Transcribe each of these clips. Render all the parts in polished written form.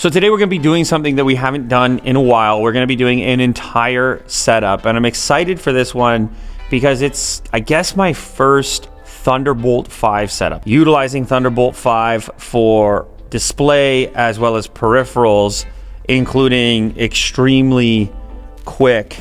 So today we're going to be doing something that we haven't done in a while. We're going to be doing an entire setup, and I'm excited for this one because it's, I guess, my first Thunderbolt 5 setup. Utilizing Thunderbolt 5 for display as well as peripherals, including extremely quick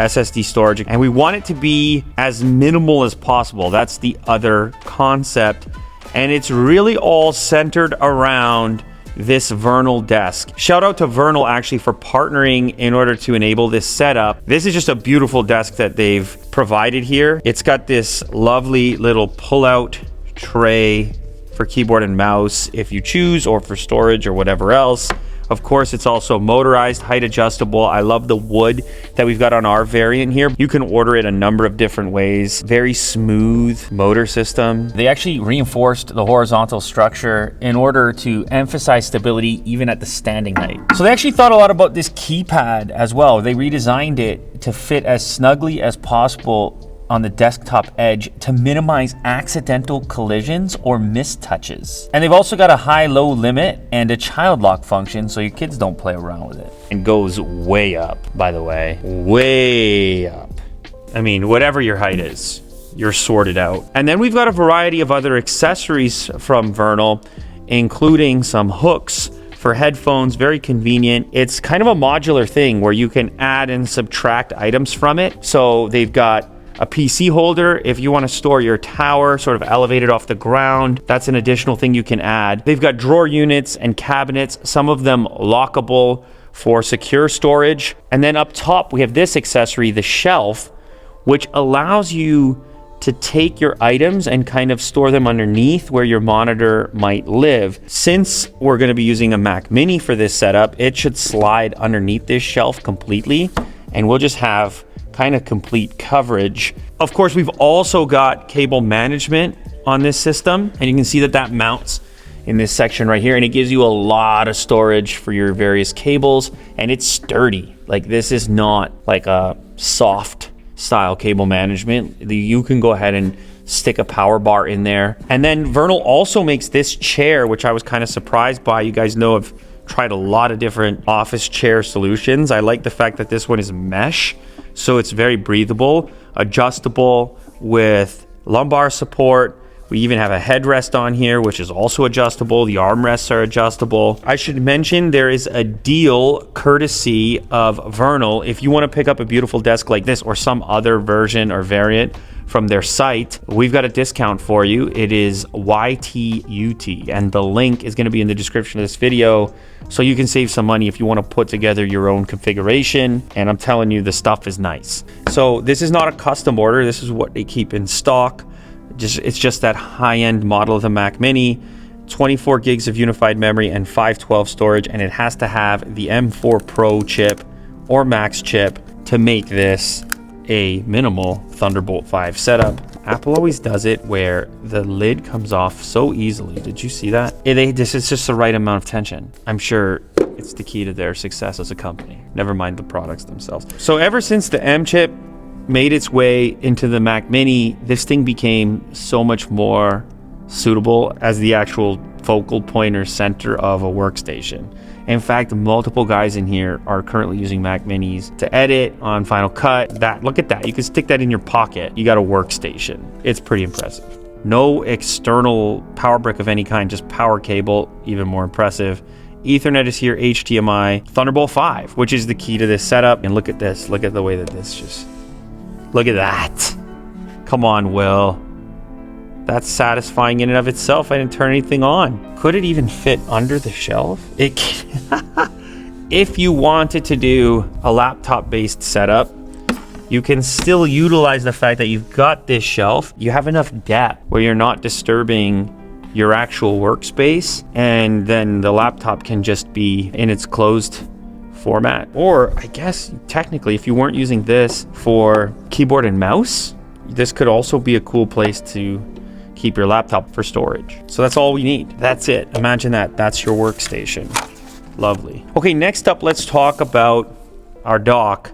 SSD storage. And we want it to be as minimal as possible. That's the other concept. And it's really all centered around this Vernal desk. Shout out to Vernal actually for partnering in order to enable this setup. This is just a beautiful desk that they've provided here. It's got this lovely little pull-out tray for keyboard and mouse if you choose, or for storage or whatever else. Of course, it's also motorized, height adjustable. I love the wood that we've got on our variant here. You can order it a number of different ways. Very smooth motor system. They actually reinforced the horizontal structure in order to emphasize stability even at the standing height. So they actually thought a lot about this keypad as well. They redesigned it to fit as snugly as possible on the desktop edge to minimize accidental collisions or mistouches. And they've also got a high-low limit and a child lock function so your kids don't play around with it. And goes way up, by the way. Way up. I mean, whatever your height is, you're sorted out. And then we've got a variety of other accessories from Vernal, including some hooks for headphones. Very convenient. It's kind of a modular thing where you can add and subtract items from it. So they've got a PC holder if you want to store your tower sort of elevated off the ground. That's an additional thing you can add. They've got drawer units and cabinets, some of them lockable for secure storage. And then up top, we have this accessory, the shelf, which allows you to take your items and kind of store them underneath where your monitor might live. Since we're going to be using a Mac Mini for this setup, it should slide underneath this shelf completely, and we'll just have kind of complete coverage. Of course, we've also got cable management on this system, and you can see that that mounts in this section right here, and it gives you a lot of storage for your various cables, and it's sturdy. Like, this is not like a soft style cable management. You can go ahead and stick a power bar in there. And then Vernal also makes this chair, which I was kind of surprised by. You guys know I've tried a lot of different office chair solutions. I like the fact that this one is mesh, so it's very breathable, adjustable with lumbar support. We even have a headrest on here, which is also adjustable. The armrests are adjustable. I should mention there is a deal courtesy of Vernal. If you want to pick up a beautiful desk like this or some other version or variant from their site, we've got a discount for you. It is YTUT, and the link is going to be in the description of this video, so you can save some money if you want to put together your own configuration. And I'm telling you, the stuff is nice. So this is not a custom order. This is what they keep in stock. It's just that high-end model of the Mac Mini, 24 gigs of unified memory and 512 storage, and it has to have the M4 Pro chip or Max chip to make this a minimal Thunderbolt 5 setup. Apple always does it where the lid comes off so easily. Did you see that? This is just the right amount of tension. I'm sure it's the key to their success as a company. Never mind the products themselves. So ever since the M chip made its way into the Mac Mini, this thing became so much more suitable as the actual focal point or center of a workstation. In fact, multiple guys in here are currently using Mac Minis to edit on Final Cut. Look at that. You can stick that in your pocket. You got a workstation. It's pretty impressive. No external power brick of any kind, just power cable, even more impressive. Ethernet is here, HDMI, Thunderbolt 5, which is the key to this setup. And look at this. Look at the way that this just... Look at that. Come on, Will. That's satisfying in and of itself. I didn't turn anything on. Could it even fit under the shelf? It can. If you wanted to do a laptop-based setup, you can still utilize the fact that you've got this shelf. You have enough depth where you're not disturbing your actual workspace, and then the laptop can just be in its closed format. Or I guess technically, if you weren't using this for keyboard and mouse, this could also be a cool place to keep your laptop for storage. So that's all we need. That's it. Imagine that. That's your workstation. Lovely. Okay, next up, let's talk about our dock.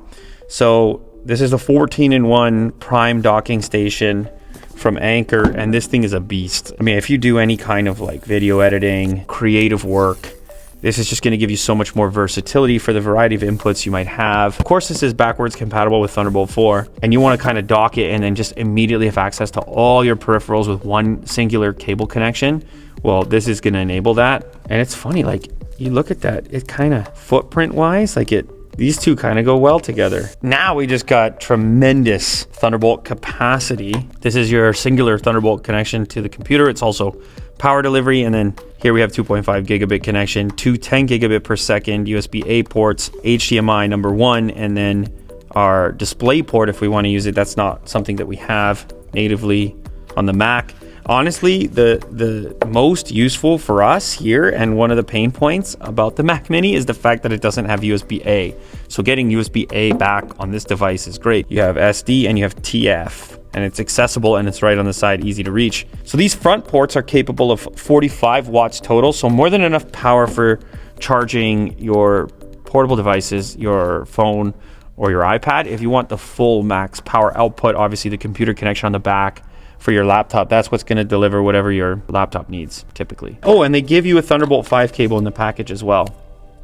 So this is the 14-in-1 prime docking station from Anker, and this thing is a beast. I mean, if you do any kind of like video editing, creative work, This is just going to give you so much more versatility for the variety of inputs you might have. Of course, this is backwards compatible with Thunderbolt 4, and you want to kind of dock it and then just immediately have access to all your peripherals with one singular cable connection. Well, this is going to enable that. And it's funny, like, you look at that, it kind of footprint-wise, like these two kind of go well together. Now we just got tremendous Thunderbolt capacity. This is your singular Thunderbolt connection to the computer. It's also power delivery, and then here we have 2.5 gigabit connection, two 10 gigabit per second USB-A ports, HDMI number 1, and then our display port if we want to use it. That's not something that we have natively on the Mac. Honestly, the most useful for us here, and one of the pain points about the Mac Mini, is the fact that it doesn't have USB-A. So getting USB-A back on this device is great. You have SD and you have TF, and it's accessible and it's right on the side, easy to reach. So these front ports are capable of 45 watts total, so more than enough power for charging your portable devices, your phone or your iPad. If you want the full max power output, obviously the computer connection on the back for your laptop, that's what's going to deliver whatever your laptop needs typically. Oh, and they give you a Thunderbolt 5 cable in the package as well.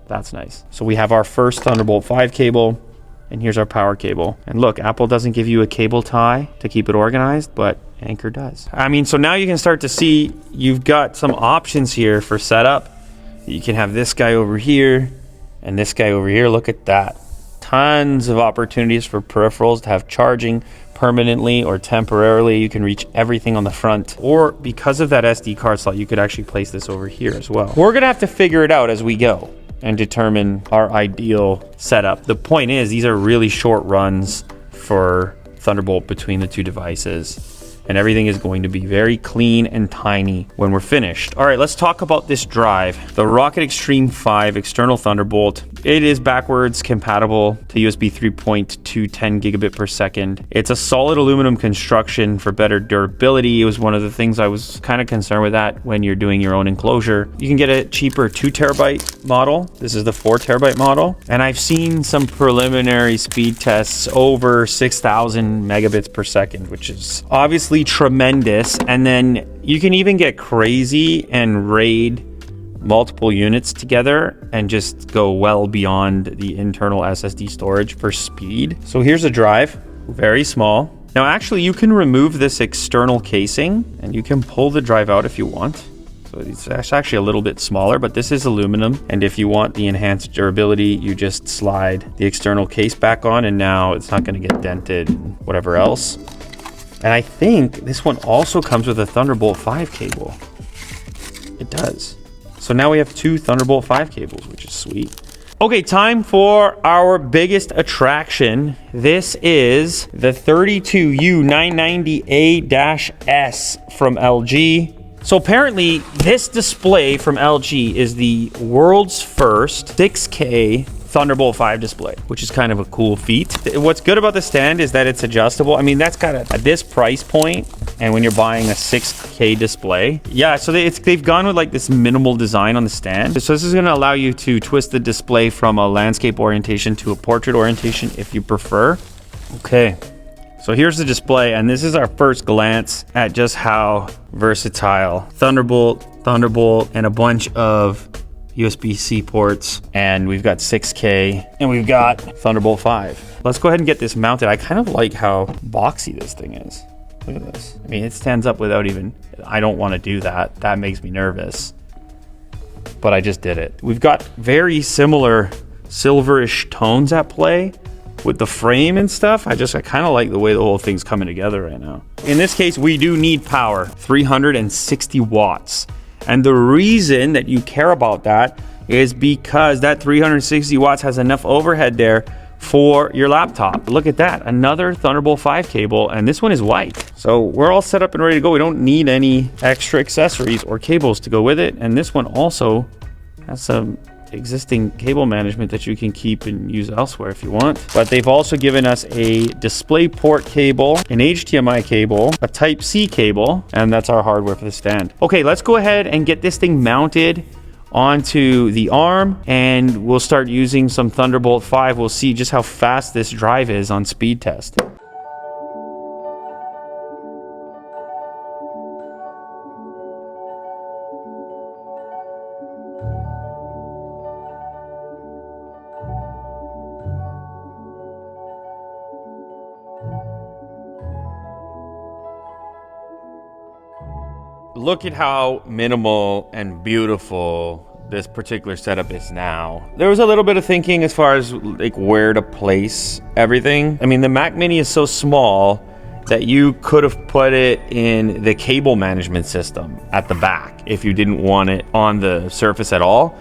That's nice. So we have our first Thunderbolt 5 cable, and here's our power cable. And look, Apple doesn't give you a cable tie to keep it organized, but Anker does. I mean, so now you can start to see you've got some options here for setup. You can have this guy over here and this guy over here. Look at that. Tons of opportunities for peripherals to have charging permanently or temporarily. You can reach everything on the front, or because of that SD card slot, you could actually place this over here as well. We're gonna have to figure it out as we go and determine our ideal setup. The point is, these are really short runs for Thunderbolt between the two devices, and everything is going to be very clean and tiny when we're finished. All right, let's talk about this drive. The Rocket Extreme 5 external Thunderbolt. It is backwards compatible to USB 3.2 10 gigabit per second. It's a solid aluminum construction for better durability. It was one of the things I was kind of concerned with that when you're doing your own enclosure. You can get a cheaper 2 terabyte model. This is the 4 terabyte model. And I've seen some preliminary speed tests over 6,000 megabits per second, which is obviously tremendous. And then you can even get crazy and raid multiple units together and just go well beyond the internal SSD storage for speed. So here's a drive, very small. Now actually you can remove this external casing and you can pull the drive out if you want. So it's actually a little bit smaller, but this is aluminum. And if you want the enhanced durability, you just slide the external case back on, and now it's not going to get dented and whatever else. And I think this one also comes with a Thunderbolt 5 cable. It does. So now we have 2 Thunderbolt 5 cables, which is sweet. Okay, time for our biggest attraction. This is the 32U990A-S from LG. So apparently this display from LG is the world's first 6K Thunderbolt 5 display, which is kind of a cool feat. What's good about the stand is that it's adjustable. I mean, that's kind of at this price point, and when you're buying a 6K display, yeah, so they've gone with like this minimal design on the stand. So this is going to allow you to twist the display from a landscape orientation to a portrait orientation if you prefer. Okay, so here's the display, and this is our first glance at just how versatile Thunderbolt, and a bunch of USB-C ports, and we've got 6K, and we've got Thunderbolt 5. Let's go ahead and get this mounted. I kind of like how boxy this thing is. Look at this. I mean, it stands up without even, I don't want to do that. That makes me nervous, but I just did it. We've got very similar silverish tones at play with the frame and stuff. I kind of like the way the whole thing's coming together right now. In this case, we do need power, 360 watts. And the reason that you care about that is because that 360 watts has enough overhead there for your laptop. Look at that, another Thunderbolt 5 cable, and this one is white. So we're all set up and ready to go. We don't need any extra accessories or cables to go with it. And this one also has some existing cable management that you can keep and use elsewhere if you want. But they've also given us a display port cable, an HDMI cable, a Type-C cable, and that's our hardware for the stand. Okay, let's go ahead and get this thing mounted onto the arm, and we'll start using some Thunderbolt 5. We'll see just how fast this drive is on speed test. look at how minimal and beautiful this particular setup is now. There was a little bit of thinking as far as like where to place everything. I mean, the Mac Mini is so small that you could have put it in the cable management system at the back if you didn't want it on the Surface at all.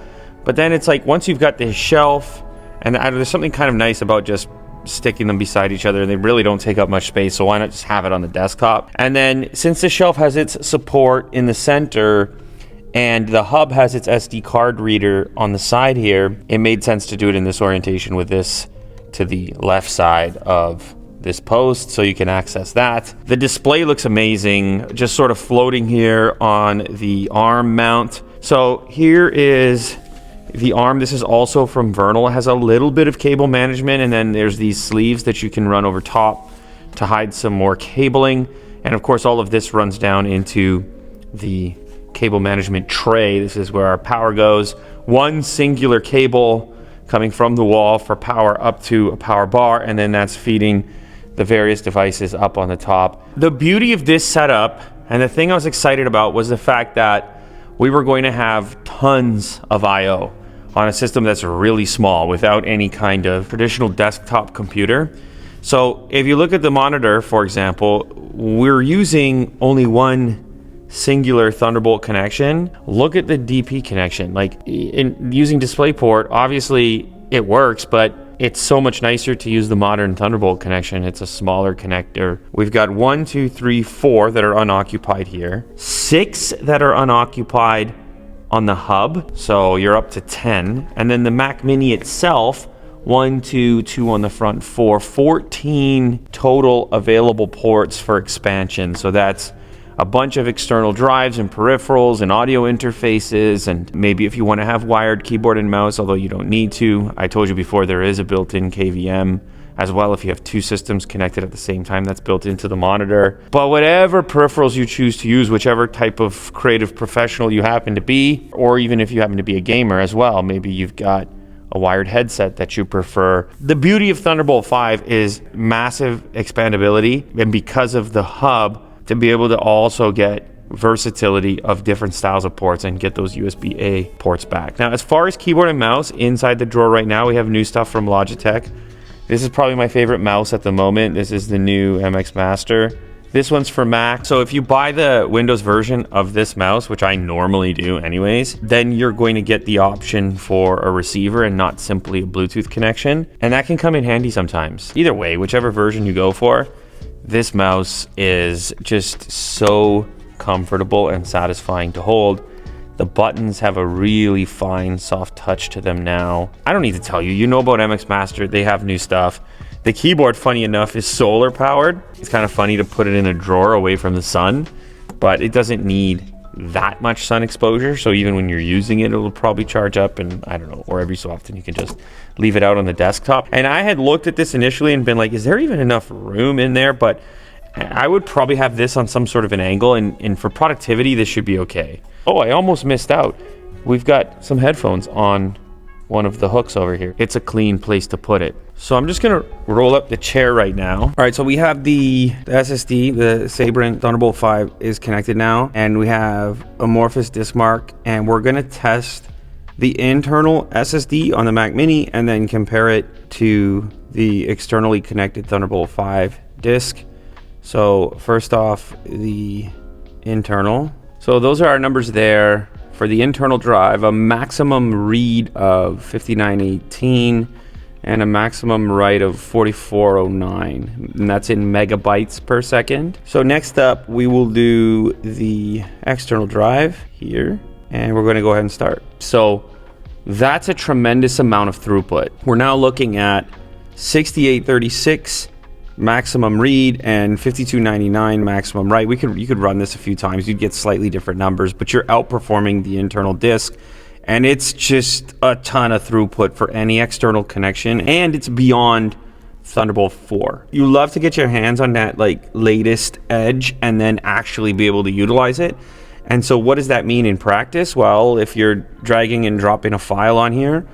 But then it's like, once you've got this shelf, and there's something kind of nice about just sticking them beside each other. They really don't take up much space, so why not just have it on the desktop? And then since the shelf has its support in the center, and the hub has its SD card reader on the side here, it made sense to do it in this orientation with this to the left side of this post so you can access that. The display looks amazing, just sort of floating here on the arm mount. So here is the arm. This is also from Vernal. It has a little bit of cable management, and then there's these sleeves that you can run over top to hide some more cabling. And of course, all of this runs down into the cable management tray. This is where our power goes. One singular cable coming from the wall for power up to a power bar, and then that's feeding the various devices up on the top. The beauty of this setup, and the thing I was excited about, was the fact that we were going to have tons of I/O on a system that's really small without any kind of traditional desktop computer. So if you look at the monitor, for example, we're using only one singular Thunderbolt connection. Look at the DP connection. Like, in using DisplayPort, obviously it works, but it's so much nicer to use the modern Thunderbolt connection. It's a smaller connector. We've got 1, 2, 3, 4 that are unoccupied here, 6 that are unoccupied on the hub, so you're up to 10. And then the Mac Mini itself, 1, 2, 2 on the front, 4, 14 total available ports for expansion. So that's a bunch of external drives and peripherals and audio interfaces, and maybe if you want to have wired keyboard and mouse, although you don't need to. I told you before, there is a built-in KVM as well if you have two systems connected at the same time. That's built into the monitor. But whatever peripherals you choose to use, whichever type of creative professional you happen to be, or even if you happen to be a gamer as well, maybe you've got a wired headset that you prefer. The beauty of Thunderbolt 5 is massive expandability, and because of the hub, to be able to also get versatility of different styles of ports and get those USB-A ports back. Now, as far as keyboard and mouse, inside the drawer right now, we have new stuff from Logitech. This is probably my favorite mouse at the moment. This is the new MX Master. This one's for Mac. So if you buy the Windows version of this mouse, which I normally do anyways, then you're going to get the option for a receiver and not simply a Bluetooth connection. And that can come in handy sometimes. Either way, whichever version you go for, this mouse is just so comfortable and satisfying to hold. The buttons have a really fine, soft touch to them now. I don't need to tell you, you know about MX Master, they have new stuff. The keyboard, funny enough, is solar powered. It's kind of funny to put it in a drawer away from the sun, but it doesn't need that much sun exposure, so even when you're using it, it'll probably charge up, and I don't know, or every so often you can just leave it out on the desktop. And I had looked at this initially and been like, is there even enough room in there? But I would probably have this on some sort of an angle, and for productivity, this should be okay. Oh, I almost missed out. We've got some headphones on one of the hooks over here. It's a clean place to put it. So I'm just gonna roll up the chair right now. All right, so we have the SSD, the Sabrent Thunderbolt 5 is connected now, and we have amorphous disk mark, and we're gonna test the internal SSD on the Mac Mini and then compare it to the externally connected Thunderbolt 5 disk. So first off, the internal. So those are our numbers there. For the internal drive, a maximum read of 5918 and a maximum write of 4409, and that's in megabytes per second. So next up, we will do the external drive here, and we're going to go ahead and start. So that's a tremendous amount of throughput. We're now looking at 6836 maximum read and 5299 maximum write. You could run this a few times, you'd get slightly different numbers, but you're outperforming the internal disk, and it's just a ton of throughput for any external connection, and it's beyond Thunderbolt 4. You love to get your hands on that like latest edge and then actually be able to utilize it. And so what does that mean in practice? Well, if you're dragging and dropping a file on here,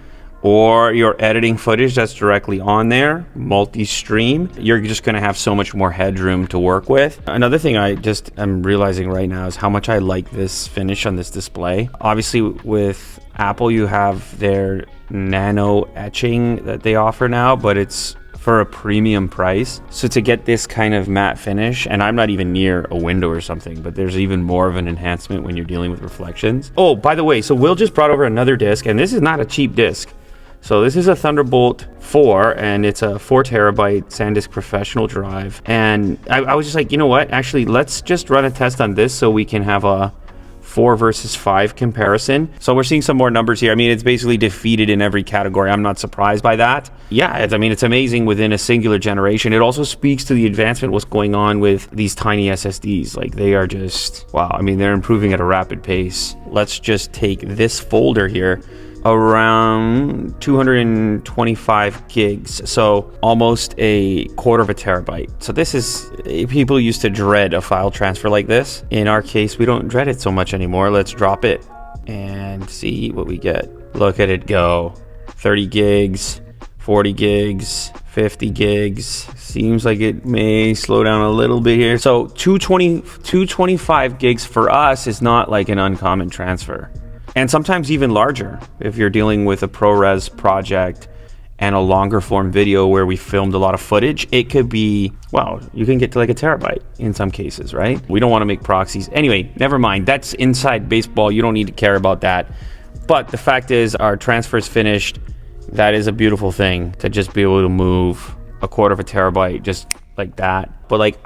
or you're editing footage that's directly on there, multi-stream, you're just gonna have so much more headroom to work with. Another thing I'm realizing right now is how much I like this finish on this display. Obviously with Apple, you have their nano etching that they offer now, but it's for a premium price. So to get this kind of matte finish, and I'm not even near a window or something, but there's even more of an enhancement when you're dealing with reflections. Oh, by the way, so Will just brought over another disc, and this is not a cheap disc. So this is a Thunderbolt 4, and it's a 4 terabyte SanDisk Professional drive. And I was just like, you know what? Actually, let's just run a test on this so we can have a 4 versus 5 comparison. So we're seeing some more numbers here. I mean, it's basically defeated in every category. I'm not surprised by that. Yeah, I mean, it's amazing within a singular generation. It also speaks to the advancement, what's going on with these tiny SSDs. Like, they are just, wow. I mean, they're improving at a rapid pace. Let's just take this folder here, around 225 gigs, so almost a quarter of a terabyte. So this is, people used to dread a file transfer like this. In our case, we don't dread it so much anymore. Let's drop it and see what we get. Look at it go. 30 gigs, 40 gigs, 50 gigs. Seems like it may slow down a little bit here. So 225 gigs for us is not like an uncommon transfer. And sometimes even larger if you're dealing with a ProRes project and a longer form video where we filmed a lot of footage. It could be, well, you can get to like a terabyte in some cases, right? We don't want to make proxies. Anyway, never mind. That's inside baseball. You don't need to care about that. But the fact is, our transfer is finished. That is a beautiful thing, to just be able to move a quarter of a terabyte just like that. But like,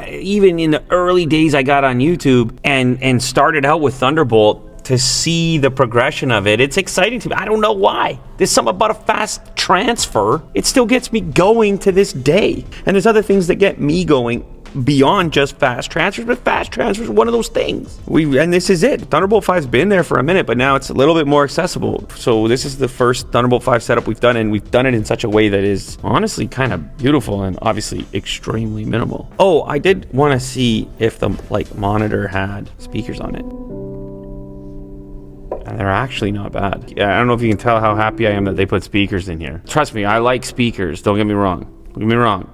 even in the early days I got on YouTube and started out with Thunderbolt, to see the progression of it, it's exciting to me. I don't know why. There's something about a fast transfer. It still gets me going to this day. And there's other things that get me going beyond just fast transfers, but fast transfers are one of those things. And this is it. Thunderbolt 5's been there for a minute, but now it's a little bit more accessible. So this is the first Thunderbolt 5 setup we've done, and we've done it in such a way that is honestly kind of beautiful and obviously extremely minimal. Oh, I did want to see if the monitor had speakers on it. And they're actually not bad. Yeah, I don't know if you can tell how happy I am that they put speakers in here. Trust me, I like speakers. Don't get me wrong. Don't get me wrong.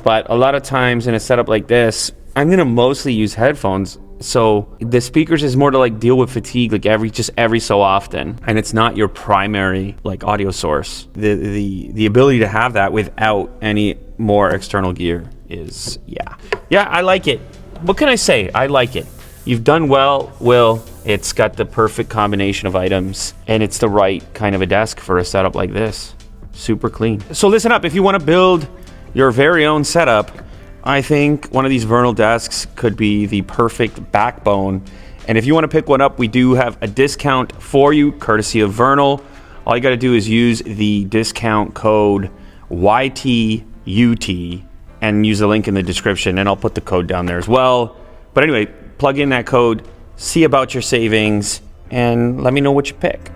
But a lot of times in a setup like this, I'm gonna mostly use headphones. So the speakers is more to like deal with fatigue, like every so often. And it's not your primary like audio source. The ability to have that without any more external gear is, yeah, I like it. What can I say? I like it. You've done well, Will. It's got the perfect combination of items, and it's the right kind of a desk for a setup like this. Super clean. So listen up, if you want to build your very own setup, I think one of these Vernal desks could be the perfect backbone. And if you want to pick one up, we do have a discount for you, courtesy of Vernal. All you got to do is use the discount code YTUT and use the link in the description, and I'll put the code down there as well. But anyway, plug in that code, see about your savings, and let me know what you pick.